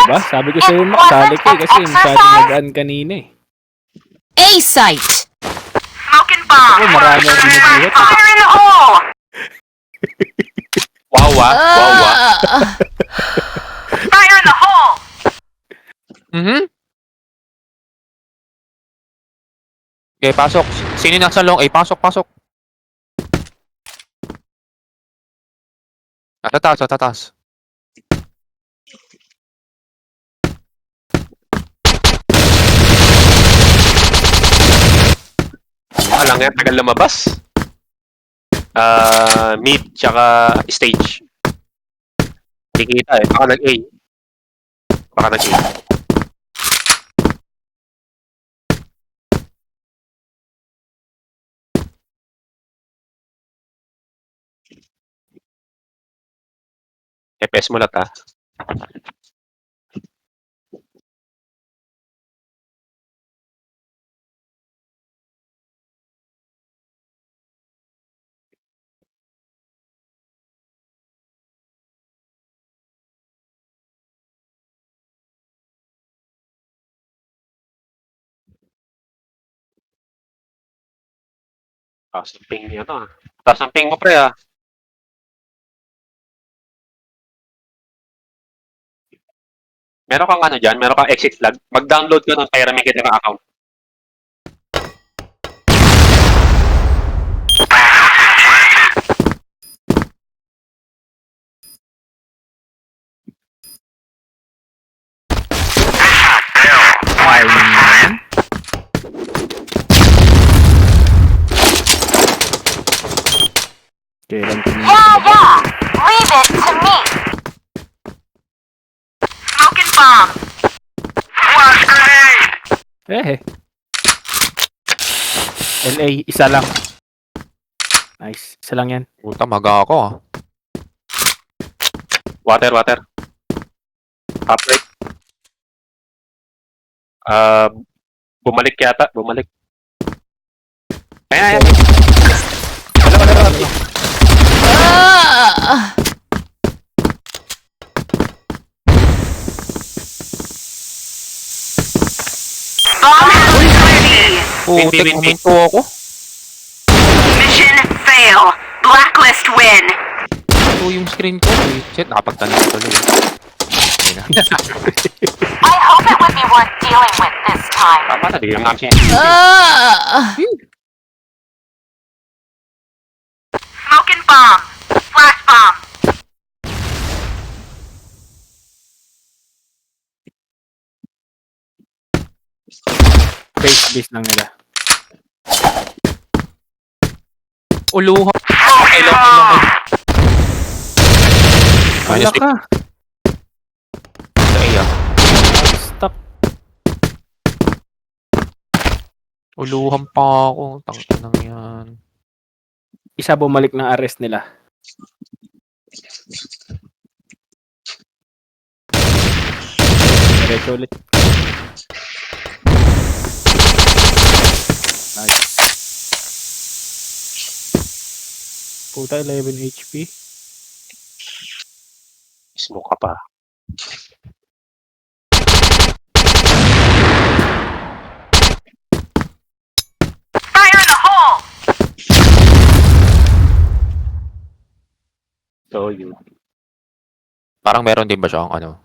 Diba? Sabi ko sa'yo, maksali ka kasi masyadong nagaan kanina eh. A-site! Smoking bomb! Ako, marami ang binubuhat. Fire in the hole! Wawa. Fire in the hole! Okay, pasok. Sino nasa long? Pasok. Tataas. Alang yan, tagal lumabas. Mid, tsaka stage. Hindi kita eh. Baka nag-A. FPS mo lang Taas ang ping niya to Taas ang ping mo pre Meron kang ano dyan? Meron kang exit flag? Mag-download ka ng kaya namin kita ng account. Kailan ko Yeah! Leave it to me! Smoking bomb! Flash grenade! LA, isa lang. Nice, isa lang yan. Puta, maga ako Water. Top right. Bumalik yata. Ayan. Wala. Bomb is ready! Putik, huminto ako. Mission fail! Blacklist win! Ito yung screen ko. Shit, nakapagtanong ko tuloy. I hope it would be worth dealing with this time. Tama na, di lang namin Smoking bomb! Flash bomb! Base lang nila. Uluha. Smoking Wala ka. Stuck. Uluhan pa ako. Tangin lang yan. Isa bumalik ng arrest nila. Diretso ulit. Nice. Puta, 11 HP. Smoke ka pa. fire in the hole! So, yun. Parang meron din ba siyang ano?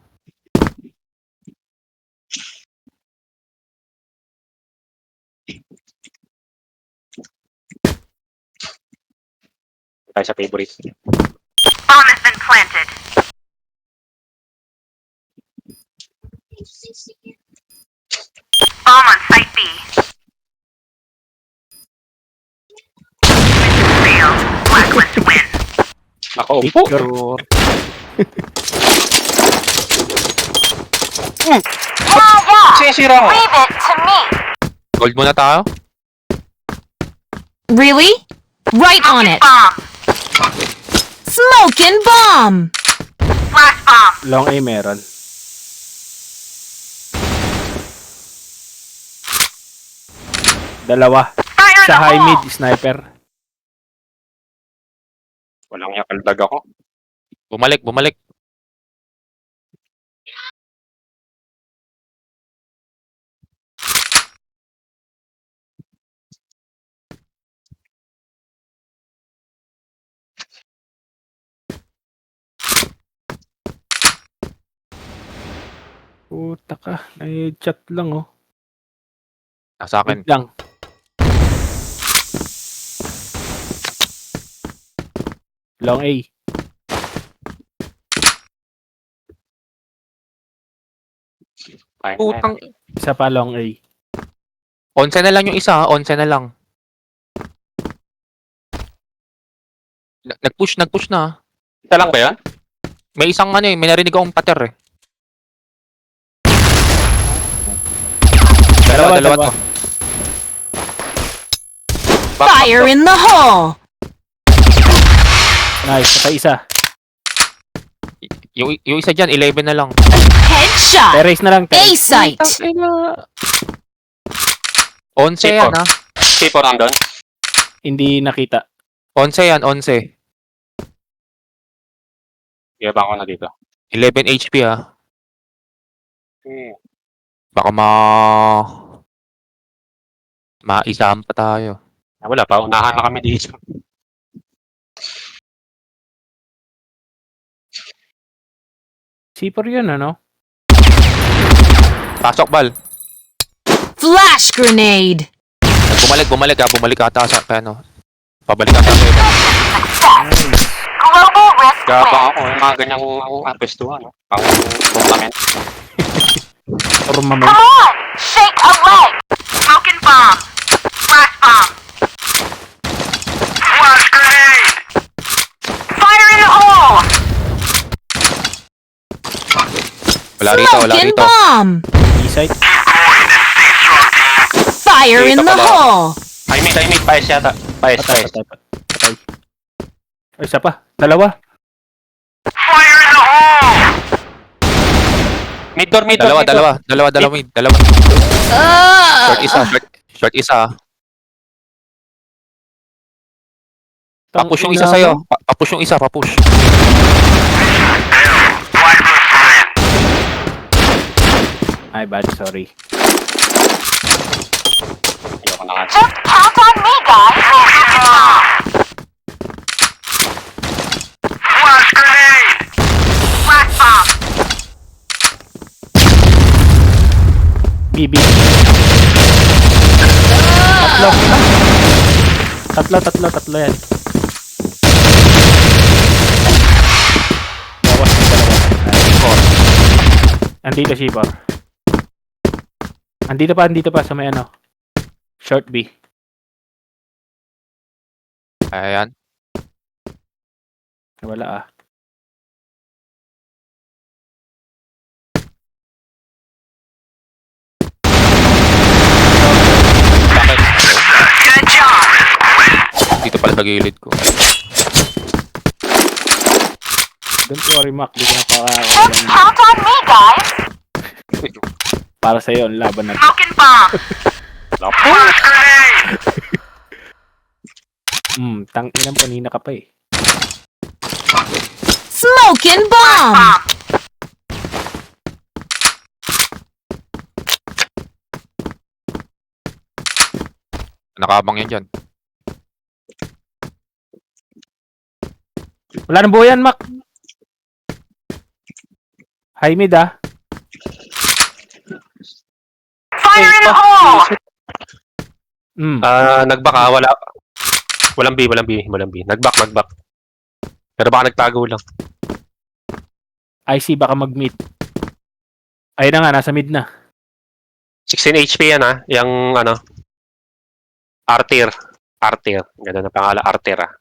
Tayo sa favorite. Bomb has been planted. Bomb on site B. Mission failed. Blacklist win. Ako, Picture. Sisira ko. Leave it to me. Gold muna tayo. Really? Right on it! Bomb. Smoking bomb! Flash bomb. Long A meron. Dalawa. Fire in Sa the high hole. mid, sniper. Walang yakaldag ako. Bumalik. Puta ka. Nai-chat lang oh. Nasa akin. Wait lang. Long A. Kaya na yan. Putang. Isa pa long A. 11 na lang yung isa, 11 na lang. Nag-push na. Isa lang ba yun? May isang ano eh, may narinig akong pater eh. Dalawa to. Fire in the hole! Nice. Patay isa. Yung isa dyan, 11 na lang. Headshot! Terrace na lang. Terrace. A-site! 11 yan ha. C4 nandun. Hindi nakita. 11 yan, 11. Yabang ko na dito. 11 HP ha. Baka maisahan pa tayo. Wala pa, unahan na kami dito. C4 yun ano? Pasok bal. Flash grenade! Bumalik ata sa ano. Pabalik ata sa iba. Global risk Gabang win. ako, yung mga ganyang pwestuhan, no? Pang tournament. Tournament. Come on! Shake a leg! Smoking bomb! Flash bomb! Flash grenade! Fire in the hole! Wala Smoking rito. bomb! B-side. Fire in Dito the pala. hole! I made, paes yata. Paes. Patay. Ay, isa pa. Dalawa. Fire in the hole! Mid door. Dalawa mid. Short isa. Papush yung isa sa'yo. Papush yung isa. Ay, bad. Sorry. Ayoko na nga. Just count on me, guys! Flash grenade! Flash bomb! BB. Tatlo yan. Bawas yung dalawa. Andito C4. Andito pa sa may ano. Short B. Ayan. Wala ah. Good job! Dito pala sa gilid ko. Don't worry, Mac. Di ko na Just pakakawalan. count on me, guys! Para sa'yo, ang laban na to. Smoking bomb! Flash grenade! Tanginang panina ka pa eh. Smoking bomb! Bomb! Nakabang yan dyan. Wala nang buhay yan, Mac. High mid ah. Fire in the hole! Nagbaka, walang B. Nagback. Pero baka nagtago lang. IC baka mag-mid. Ayun na nga, nasa mid na. 16 HP yan ha. Yung ano. Artir. Ganda na pangalan, Artir ah.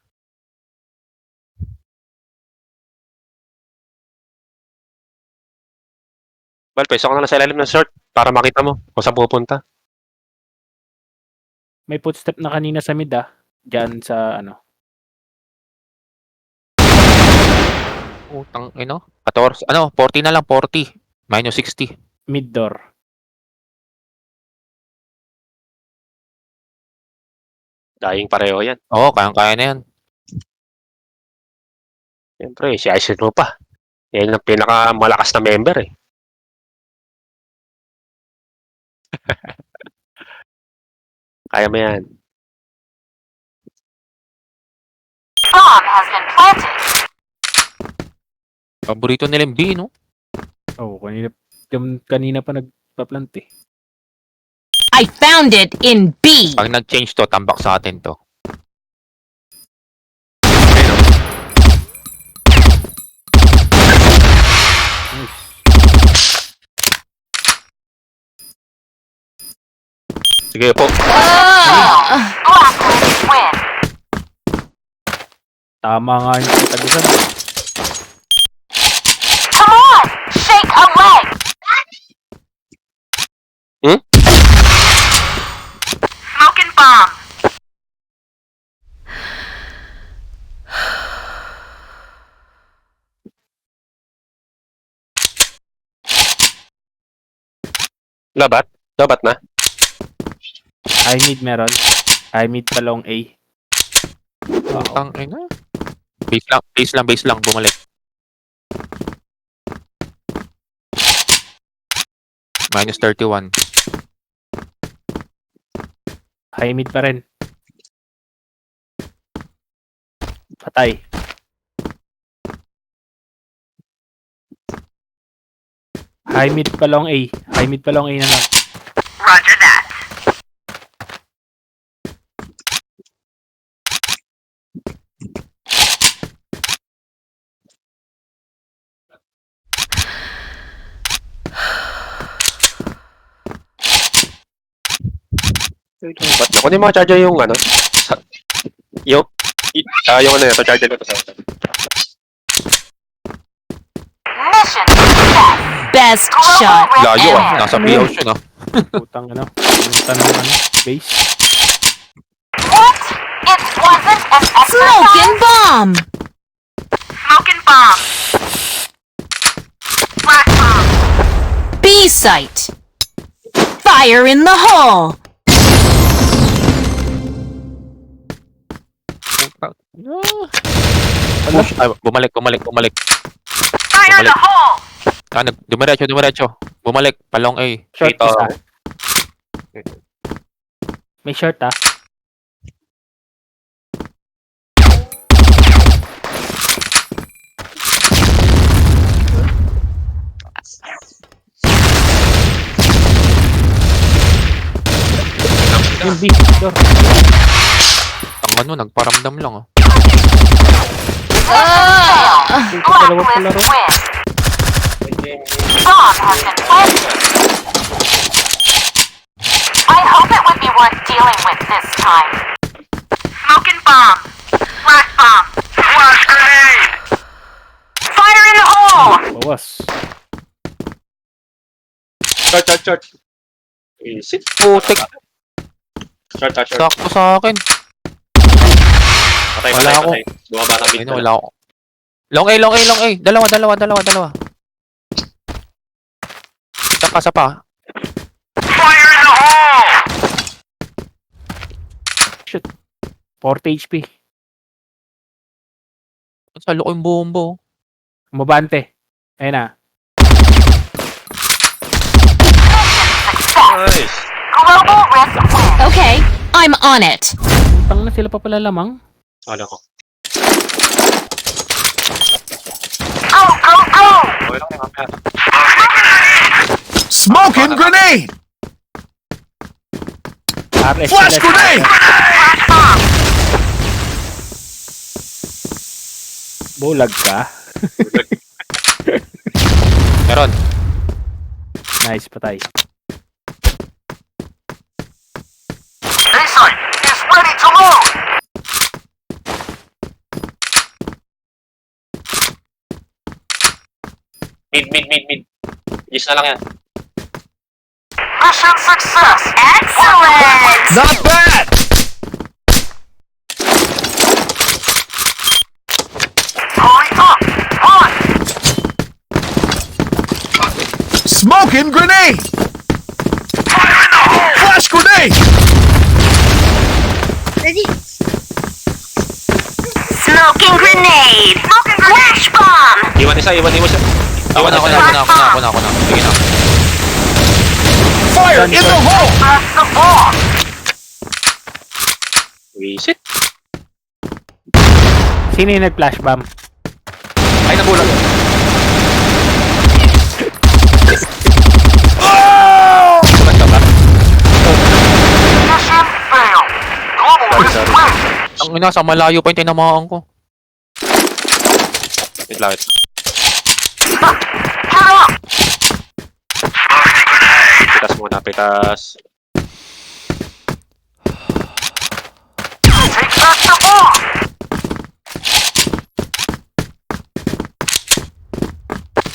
Well, pwesto ko na lang sa ilalim ng short para makita mo kung saan pupunta. May footstep na kanina sa mid ah. Diyan sa ano. Utang, 14. 40 na lang, 40. Minus 60. Mid door. Dying pareho yan. Oo, kayang-kaya na yan. Siyempre, si Ice mo pa. Yan ang pinakamalakas na member eh. Kaya mo yan. Bomb has been planted. Paborito nila yung B, no? Oh, kanina Yung kanina pa nagpa-plant eh. I found it in B. Pag nag-change to, tambak sa atin to. Sige po. Blacklist win. Tama nga yung tagusan. Come on! Shake a leg! Hmm? Smoking bomb. Labat? Labat na? High mid meron. High mid pa long A. Wow. Tang ina. Base lang, bumalik. Minus 31. High mid pa rin. Patay. High mid pa long A. High mid pa long A na lang. Roger that. Ba't ako yung mga charger yung ano? Yung yung ano ito, charger nito sa Mission success. Best shot Layo ah. ever. Nasa B-house yun ah. Putang ano. Yung tanong ano. Base. What? It wasn't an exercise? Smoking bomb. Smoking bomb. Flash bomb. B site. Fire in the hole. Push. Ay, bumalik. Fire the hole. Dumiretso. Bumalik. Palong A. Short Ito. isa. May short ah. Yung B. Sure. Ang ano, nagparamdam lang ah. Yung dalawa pala Blacklist ron. win. Bomb has been planted. I hope it would be worth dealing with this time. Smoking bomb. Flash bomb. Flash grenade. Fire in the hole. Bawas. Short. Isit. Putik. Short. Sakto sa akin. Wala ako. Bumaba na Ayun, wala ako. Long A. Dalawa. Isa pa. Fire in the hole. 40 HP. Sa loko yung bombo. Umabante. Ayun na. Nice. Global risk win. Okay, I'm on it. Putang na sila pa pala lamang. Wala ko. Go. Okay lang yung mamaya. Smoking grenade! RS Flash sila. grenade! Flash bomb. Bulag ka. Meron. Nice, patay. A-site is ready to load. Mid. Yes na lang yan. Mission success. Excellent. Not bad! Hurry up. Run. Smoking grenade! Flash grenade! Smoking grenade. Flash bomb. Iwan siya. Ako na. Sige na. Fire in the hole! Press the bomb. Visit. Sino yung nag-flash bomb? Ay, nabulag. Ang nasa malayo pa yung tinamaan ko. Wait lang. Pitas muna, pitas. Take back the ball!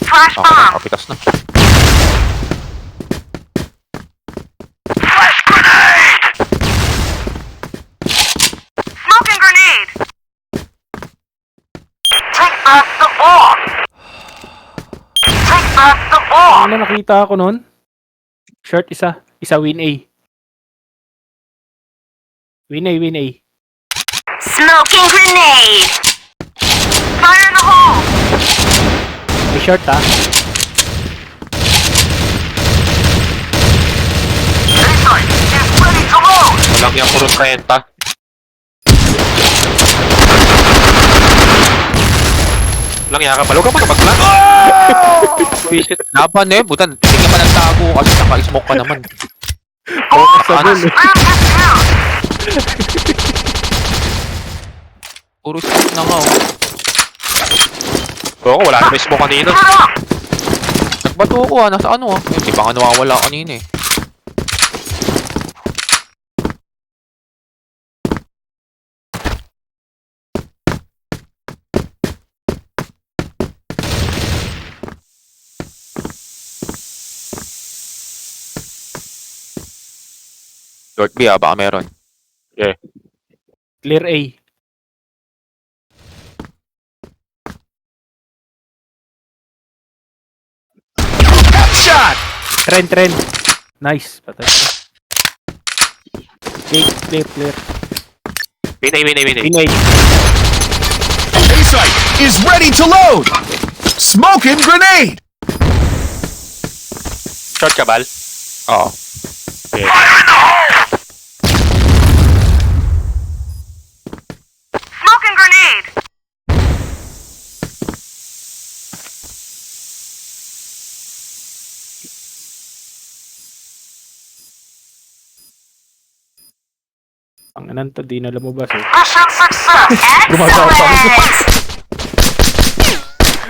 Flash Ako na, bomb! kapitas na. Flash grenade! Smoking grenade! Take back the ball! Take back the ball! Ano nakita ako nun? Short isa. Isa win A. Win A, win A. Smoking grenade! Fire in the hole! May short ah. Baseline is ready to load! Walang yung puro 30. Walang yaka. Balo ka pa kapag lang. Visit. Laban eh, butan. Hindi ka pa nagtago kasi naka-smoke ka naman. Sabon eh. Puro smoke na nga oh. Oo, wala na may smoke kanina. Nagbato ako ah, nasa ano ah. Hindi pa nga nawawala kanina eh. Lord B ah, baka meron. Clear A. Shot! Trend. Nice. Patay ko. Clear. Win A. Win A. A-site is ready to load! Smoking grenade! Short ka, Bal. Oo. Okay. Smoking grenade! Ang anan to, di na lumabas eh. Mission success! Gumagawa pa ako.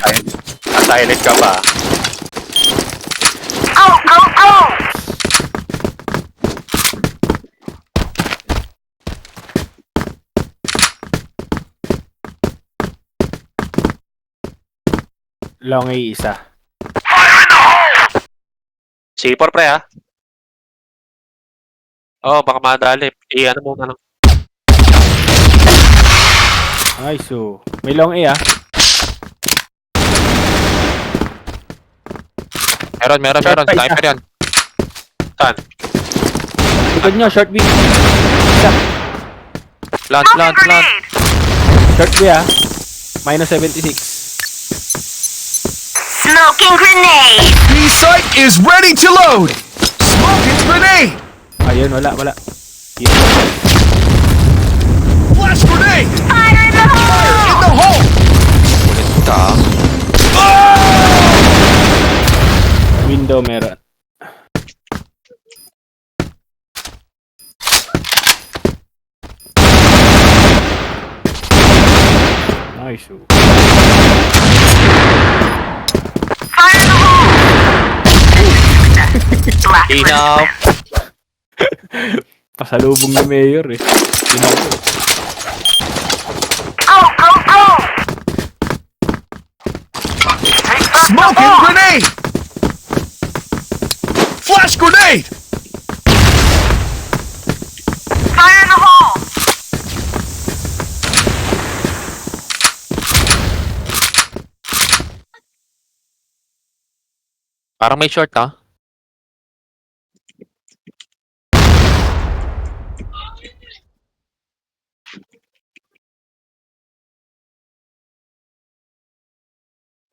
Excellent! Silent ka pa. Go, go, go! Long A isa. C4 pre ha. Oo, baka madali. Ano mo na lang. Nice so. May long A ah. Meron. Short pa isa. Sniper yan. Saan? Likod nyo, short B. Plant. Smoking grenade! Short B ah. Minus 76. Smoking grenade! B-site is ready to load! Smoking grenade! Ayun, wala. Flash grenade! Fire in the hole! In the hole! Ulit ka. Window meron. Nice so. Fire in the hole! Black Enough. Pasalubong ni Mayor eh. Tinako. Go, go, go! Take back the Smoking ball! grenade! Flash grenade! Fire in the hole! Parang may short ah.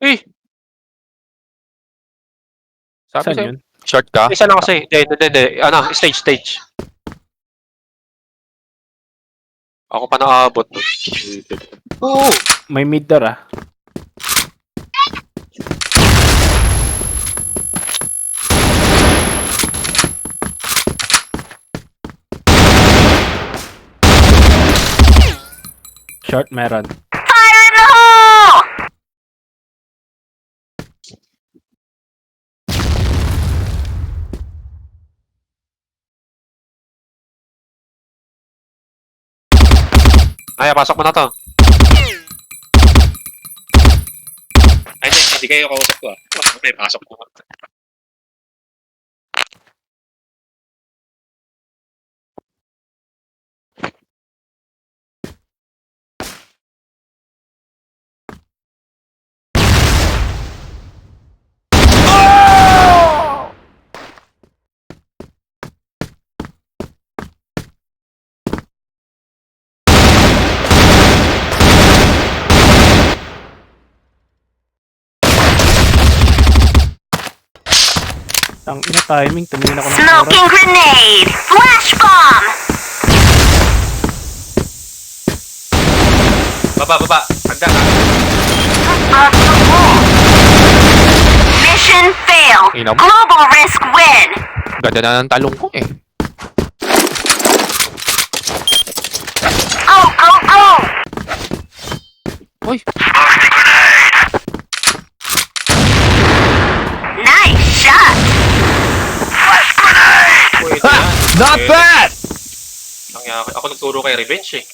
Eh, Sabi Saan sa'yo, yun? short ka. isa lang kasi. Hindi. Ano, stage. Ako pa nakaabot. Oo. May mid door ah. Short meron. Fire in the hole! Ay, pasok mo na to. Ay, hindi kayo kausap ko ah. May pasok mo. Ang ina timing, tumingin ako ng oras. Smoking grenade! Flash bomb! Baba. Hagdan ah. Across the wall! Mission failed! Ina mo. Global risk win! Ganda na ng talong ko eh. Oh, oh, oh! Uy, Nice shot! Pwede Ha! yan. Not Pwede. bad! Ako nagturo kay Revenge eh.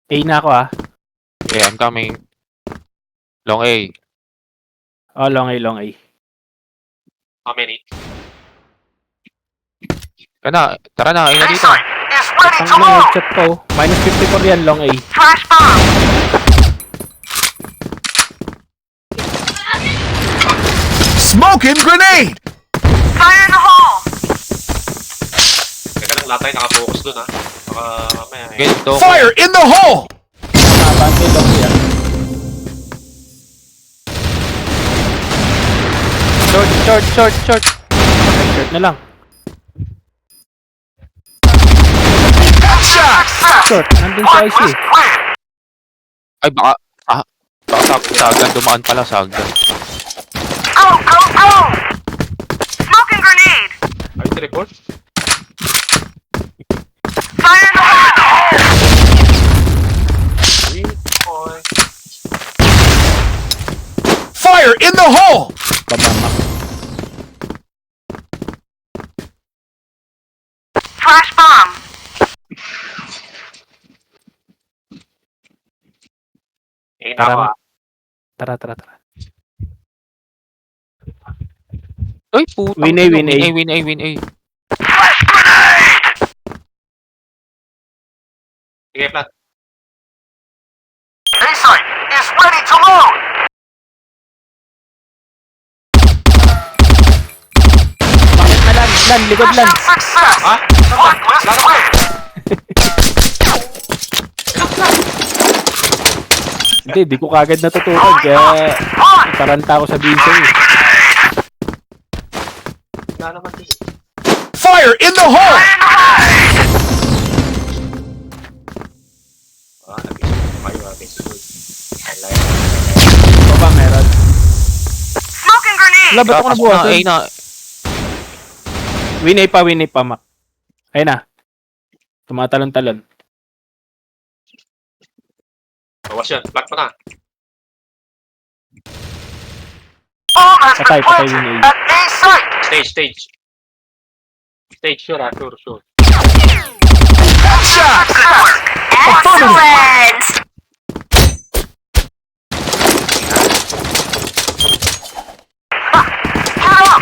A na ako ah. okay, I'm coming. Long A. Oh, long A, long A. How many? Tara na, ina dito. is ready Ang ina, chat ko. Minus 54 yan, long A. Flash bomb! Smoking grenade! Fire in the hole! Teka lang, lahat tayo nakafocus dun ha. Baka mamaya eh. Ganito. Fire in the hole! Mabante long A ah. Short. Short na lang. Shot! Short, nandun sa IC. Ay, baka sa hagdan dumaan pala sa hagdan. Oh, oh, oh! Smoking grenade! Ay, teleport? Fire in the hole! Oy. Fire in the hole! Babama. Flash bomb! Ina ako ah. Tara. Uy, putang. Win A, win A. Win A. Sige, plan. A-site is ready to load! Bakit na lan, likod lan. Success! Ha? Blacklist win! Hindi, di ko kagad natutukan. Kaya taranta ako sabihin sa'yo. Wala naman din. Fire in the hole! Ah, nabisip ko kayo. Highlight. Baba meron. Smoking grenade! Wala, ba't ako Tapos nabuhasan? na, A na. Win A pa, Mac. Ayun na. Tumatalon-talon. Bawas yan. Flat pa na. Bomb has Patay, been planted win A. at A-site! Stage. Sure ah. Sure. Shot! Good work! Excellent! Get up!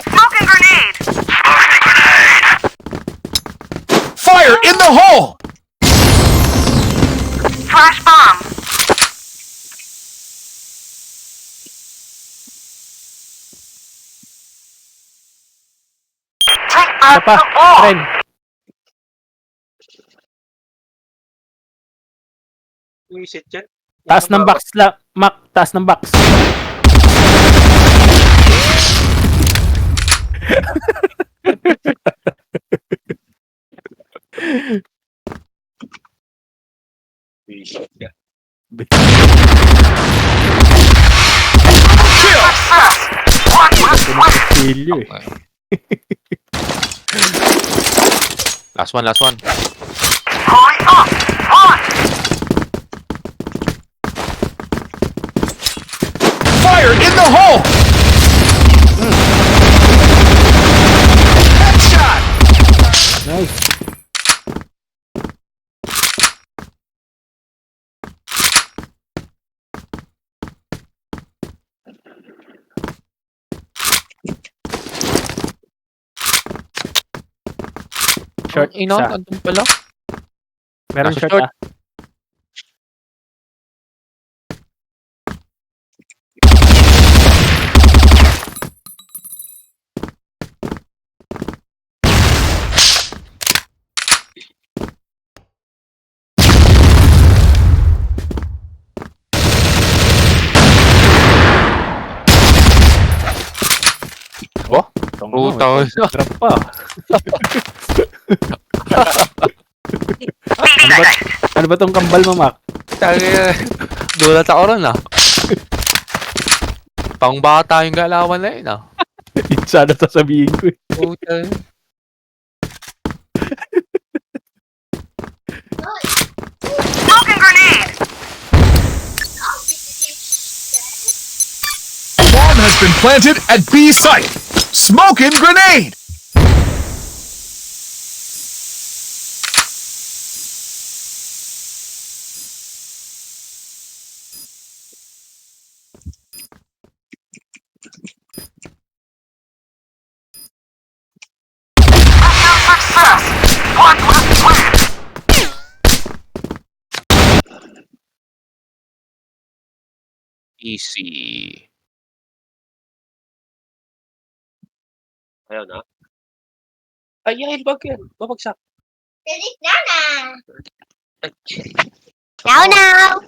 Smoking grenade! Fire in the hole! Flash bomb! Take Isa back pa. the ball! Ren. Wisit yan. Taas ng box la. Mac, taas ng box. Wisit yan. Success! Blacklist win! Pilyo eh. Last one. Hurry up! Run! Fire in the hole! Headshot! Nice. Short, Ina, isa. andun pala. Meron Nasa short, short. ah. Oh, Tong puta. Trap pa. Ano ba tong kambal mo, Mac? Dulat ako ron ah. Pang bata yung galawan na yun ah. Yun sana sasabihin ko. Puta. Smoking grenade! Bomb has been planted at B site. Smoking grenade! Success! Blacklist clear! Easy. Ayun na. Ay, bag yan. Babagsak. Now, now.